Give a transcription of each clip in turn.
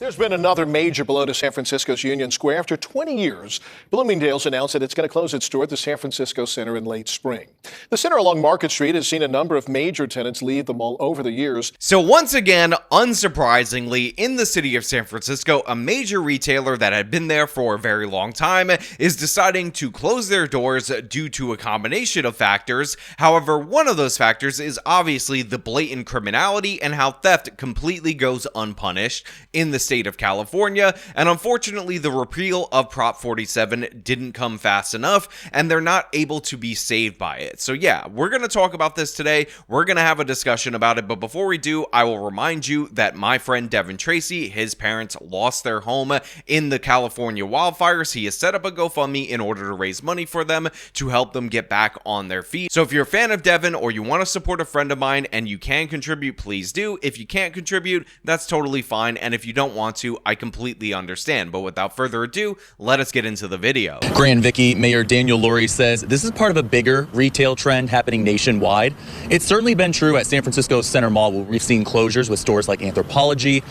There's been another major blow to San Francisco's Union Square. After 20 years, Bloomingdale's announced that it's going to close its store at the San Francisco Center in late spring. The center along Market Street has seen a number of major tenants leave the mall over the years. So once again, unsurprisingly, in the city of San Francisco, a major retailer that had been there for a very long time is deciding to close their doors due to a combination of factors. However, one of those factors is obviously the blatant criminality and how theft completely goes unpunished in the state of California, and unfortunately the repeal of Prop 47 didn't come fast enough, and they're not able to be saved by it. So yeah, we're going to talk about this today. We're going to have a discussion about it, but before we do, I will remind you that my friend Devin Tracy, his parents lost their home in the California wildfires. He has set up a GoFundMe in order to raise money for them to help them get back on their feet. So if you're a fan of Devin or you want to support a friend of mine and you can contribute, please do. If you can't contribute, that's totally fine, and if you don't want to, I completely understand. But without further ado, let us get into the video. Grand Vicky, Mayor Daniel Lurie says this is part of a bigger retail trend happening nationwide. It's certainly been true at San Francisco's Center Mall, where we've seen closures with stores like Anthropologie,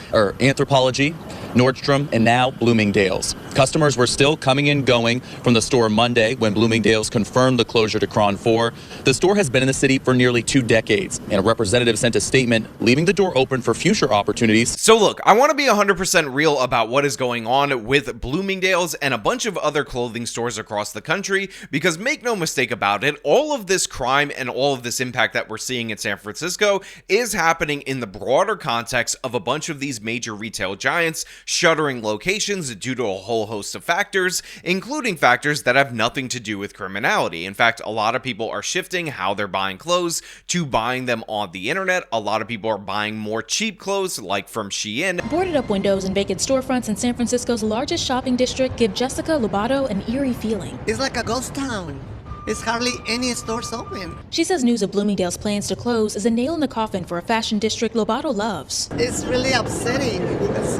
Nordstrom, and now Bloomingdale's. Customers were still coming and going from the store Monday when Bloomingdale's confirmed the closure to Cron 4. The store has been in the city for nearly 2 decades, and a representative sent a statement leaving the door open for future opportunities. So look, I want to be 100% real about what is going on with Bloomingdale's and a bunch of other clothing stores across the country, because make no mistake about it, all of this crime and all of this impact that we're seeing in San Francisco is happening in the broader context of a bunch of these major retail giants shuttering locations due to a whole host of factors, including factors that have nothing to do with criminality. In fact, a lot of people are shifting how they're buying clothes to buying them on the internet. A lot of people are buying more cheap clothes, like from Shein. Boarded up windows and vacant storefronts in San Francisco's largest shopping district give Jessica Lobato an eerie feeling. It's like a ghost town. There's hardly any stores open. She says news of Bloomingdale's plans to close is a nail in the coffin for a fashion district Lobato loves. It's really upsetting because,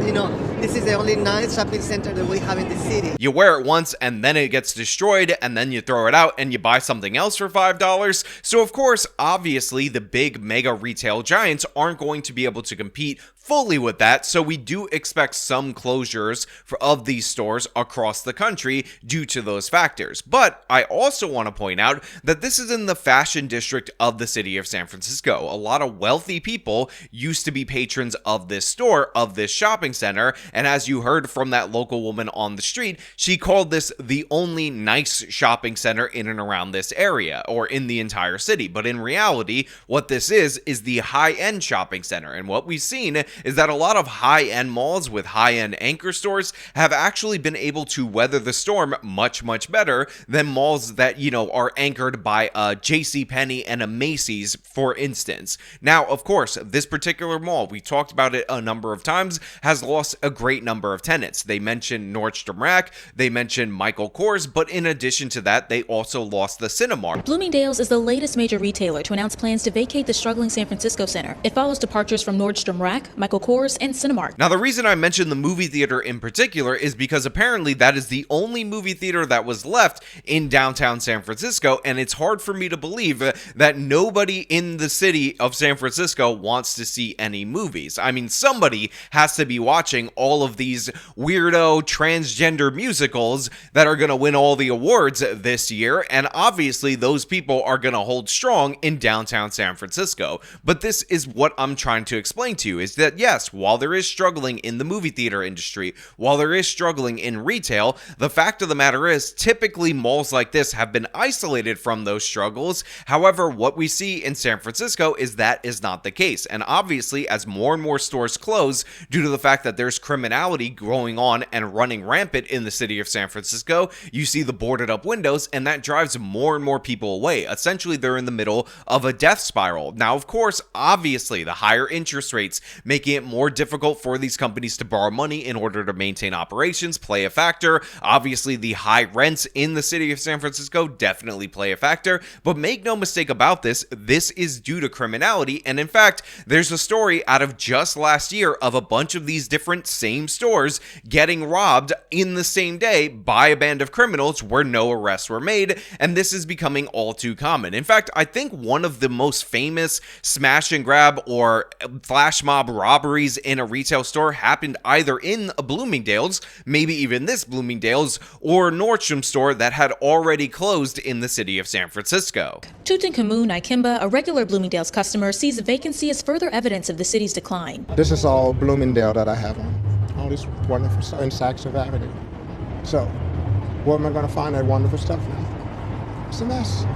this is the only nice shopping center that we have in the city. You wear it once and then it gets destroyed, and then you throw it out and you buy something else for $5. So of course, obviously, the big mega retail giants aren't going to be able to compete fully with that, so we do expect some closures of these stores across the country due to those factors. But I also want to point out that this is in the fashion district of the city of San Francisco. A lot of wealthy people used to be patrons of this store, of this shopping center, and as you heard from that local woman on the street, she called this the only nice shopping center in and around this area, or in the entire city. But in reality, what this is the high-end shopping center, and what we've seen is that a lot of high-end malls with high-end anchor stores have actually been able to weather the storm much, much better than malls that, are anchored by a JCPenney and a Macy's, for instance. Now, of course, this particular mall, we talked about it a number of times, has lost a great number of tenants. They mentioned Nordstrom Rack, they mentioned Michael Kors, but in addition to that, they also lost the Cinemark. Bloomingdale's is the latest major retailer to announce plans to vacate the struggling San Francisco center. It follows departures from Nordstrom Rack, Michael Kors, and Cinemark. Now, the reason I mentioned the movie theater in particular is because apparently that is the only movie theater that was left in downtown San Francisco, and it's hard for me to believe that nobody in the city of San Francisco wants to see any movies. I mean, somebody has to be watching all of these weirdo transgender musicals that are going to win all the awards this year, and obviously those people are going to hold strong in downtown San Francisco. But this is what I'm trying to explain to you, is that yes, while there is struggling in the movie theater industry, while there is struggling in retail, the fact of the matter is typically malls like this have been isolated from those struggles. However, what we see in San Francisco is that is not the case. And obviously, as more and more stores close due to the fact that there's criminality going on and running rampant in the city of San Francisco, you see the boarded up windows, and that drives more and more people away. Essentially, they're in the middle of a death spiral. Now, of course, obviously, the higher interest rates making it more difficult for these companies to borrow money in order to maintain operations play a factor. Obviously, the high rents in the city of San Francisco definitely play a factor, but make no mistake about this is due to criminality. And in fact, there's a story out of just last year of a bunch of these different same stores getting robbed in the same day by a band of criminals where no arrests were made, and this is becoming all too common. In fact, I think one of the most famous smash and grab or flash mob robberies robberies in a retail store happened either in a Bloomingdale's, maybe even this Bloomingdale's, or Nordstrom store that had already closed in the city of San Francisco. Tutankhamun Ikemba, a regular Bloomingdale's customer, sees the vacancy as further evidence of the city's decline. This is all Bloomingdale that I have on. All this wonderful stuff in Saks Fifth Avenue. So, where am I going to find that wonderful stuff now? It's a mess.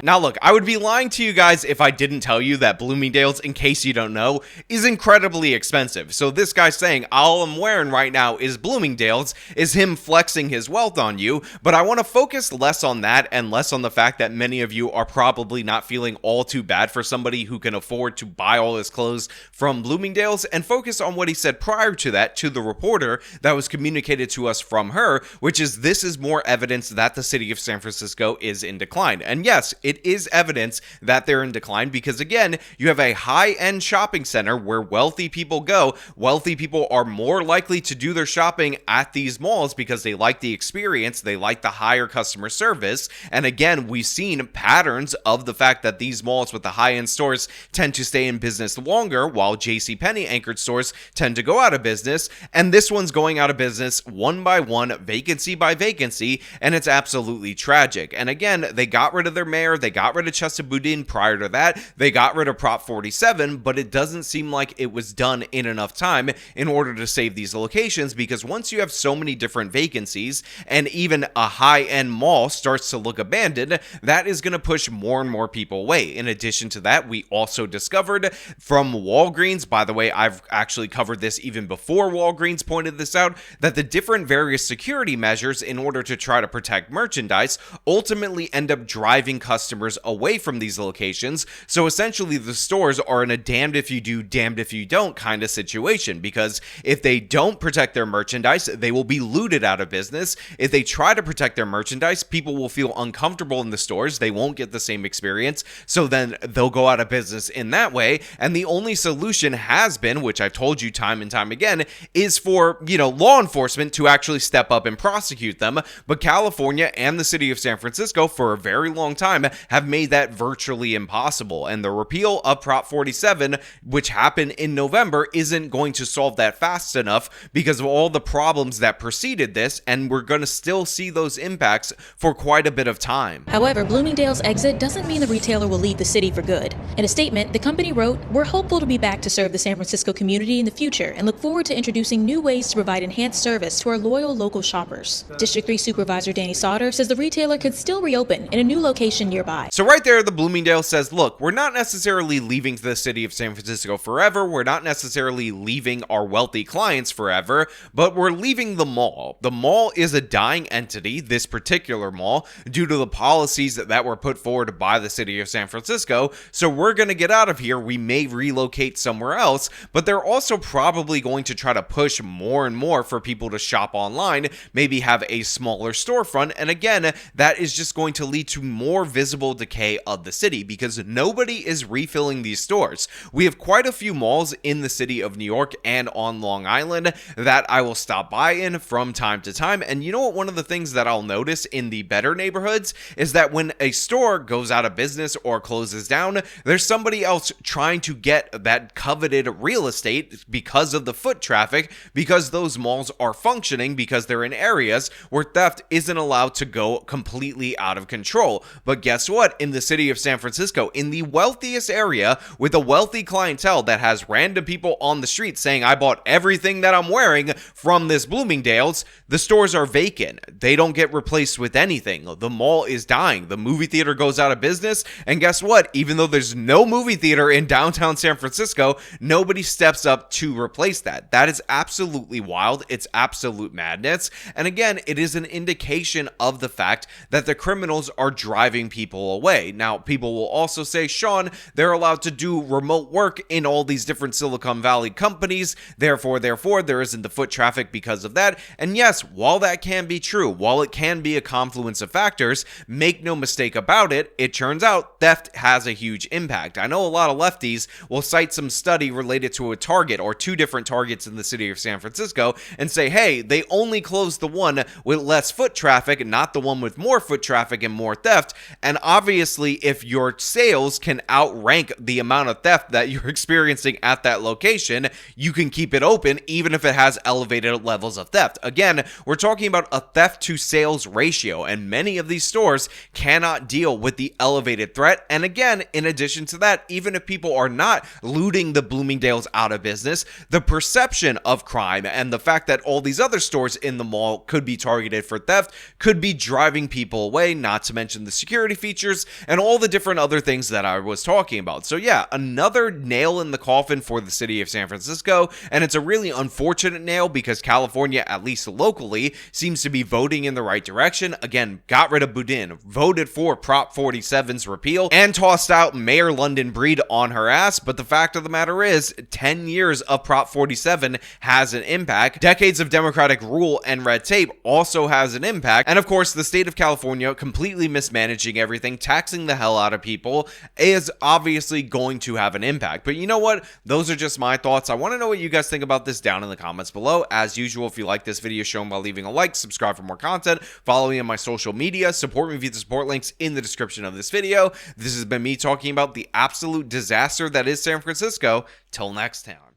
Now look, I would be lying to you guys if I didn't tell you that Bloomingdale's, in case you don't know, is incredibly expensive. So this guy saying, all I'm wearing right now is Bloomingdale's, is him flexing his wealth on you, but I want to focus less on that and less on the fact that many of you are probably not feeling all too bad for somebody who can afford to buy all his clothes from Bloomingdale's, and focus on what he said prior to that to the reporter that was communicated to us from her, which is this is more evidence that the city of San Francisco is in decline. And yes, it is evidence that they're in decline because, again, you have a high-end shopping center where wealthy people go. Wealthy people are more likely to do their shopping at these malls because they like the experience, they like the higher customer service. And again, we've seen patterns of the fact that these malls with the high-end stores tend to stay in business longer, while JCPenney anchored stores tend to go out of business. And this one's going out of business one by one, vacancy by vacancy, and it's absolutely tragic. And again, they got rid of their mayor, they got rid of Chesa Boudin prior to that, they got rid of Prop 47, but it doesn't seem like it was done in enough time in order to save these locations, because once you have so many different vacancies and even a high-end mall starts to look abandoned, that is going to push more and more people away. In addition to that, we also discovered from Walgreens, by the way, I've actually covered this even before Walgreens pointed this out, that the different various security measures in order to try to protect merchandise ultimately end up driving customers away from these locations. So essentially the stores are in a damned if you do, damned if you don't kind of situation, because if they don't protect their merchandise, they will be looted out of business. If they try to protect their merchandise, people will feel uncomfortable in the stores. They won't get the same experience. So then they'll go out of business in that way. And the only solution has been, which I've told you time and time again, is for, law enforcement to actually step up and prosecute them. But California and the city of San Francisco for a very long time have made that virtually impossible. And the repeal of Prop 47, which happened in November, isn't going to solve that fast enough because of all the problems that preceded this, and we're going to still see those impacts for quite a bit of time. However, Bloomingdale's exit doesn't mean the retailer will leave the city for good. In a statement, the company wrote, "We're hopeful to be back to serve the San Francisco community in the future and look forward to introducing new ways to provide enhanced service to our loyal local shoppers." District 3 Supervisor Danny Sauter says the retailer could still reopen in a new location nearby. So right there, the Bloomingdale says, look, we're not necessarily leaving the city of San Francisco forever. We're not necessarily leaving our wealthy clients forever, but we're leaving the mall. The mall is a dying entity, this particular mall, due to the policies that were put forward by the city of San Francisco. So we're going to get out of here. We may relocate somewhere else, but they're also probably going to try to push more and more for people to shop online, maybe have a smaller storefront. And again, that is just going to lead to more visible decay of the city because nobody is refilling these stores. We have quite a few malls in the city of New York and on Long Island that I will stop by in from time to time. And you know what? One of the things that I'll notice in the better neighborhoods is that when a store goes out of business or closes down, there's somebody else trying to get that coveted real estate because of the foot traffic, because those malls are functioning, because they're in areas where theft isn't allowed to go completely out of control. But guess what? In the city of San Francisco, in the wealthiest area with a wealthy clientele that has random people on the street saying, I bought everything that I'm wearing from this Bloomingdale's, the stores are vacant. They don't get replaced with anything. The mall is dying. The movie theater goes out of business. And guess what? Even though there's no movie theater in downtown San Francisco, nobody steps up to replace that. That is absolutely wild. It's absolute madness. And again, it is an indication of the fact that the criminals are driving people away. Now, people will also say, Sean, they're allowed to do remote work in all these different Silicon Valley companies. Therefore, there isn't the foot traffic because of that. And yes, while that can be true, while it can be a confluence of factors, make no mistake about it, it turns out theft has a huge impact. I know a lot of lefties will cite some study related to a Target or two different Targets in the city of San Francisco and say, hey, they only closed the one with less foot traffic, not the one with more foot traffic and more theft. And obviously, if your sales can outrank the amount of theft that you're experiencing at that location, you can keep it open even if it has elevated levels of theft. Again, we're talking about a theft to sales ratio, and many of these stores cannot deal with the elevated threat. And again, in addition to that, even if people are not looting the Bloomingdale's out of business, the perception of crime and the fact that all these other stores in the mall could be targeted for theft could be driving people away, not to mention the security features and all the different other things that I was talking about. So yeah, another nail in the coffin for the city of San Francisco, and it's a really unfortunate nail because California, at least locally, seems to be voting in the right direction. Again, got rid of Boudin, voted for Prop 47's repeal, and tossed out Mayor London Breed on her ass. But the fact of the matter is, 10 years of Prop 47 has an impact. Decades of Democratic rule and red tape also has an impact. And of course, the state of California completely mismanaging everything, taxing the hell out of people, is obviously going to have an impact. But you know what? Those are just my thoughts. I want to know what you guys think about this down in the comments below. As usual, if you like this video, show them by leaving a like, subscribe for more content, follow me on my social media, support me via the support links in the description of this video. This has been me talking about the absolute disaster that is San Francisco. Till next time.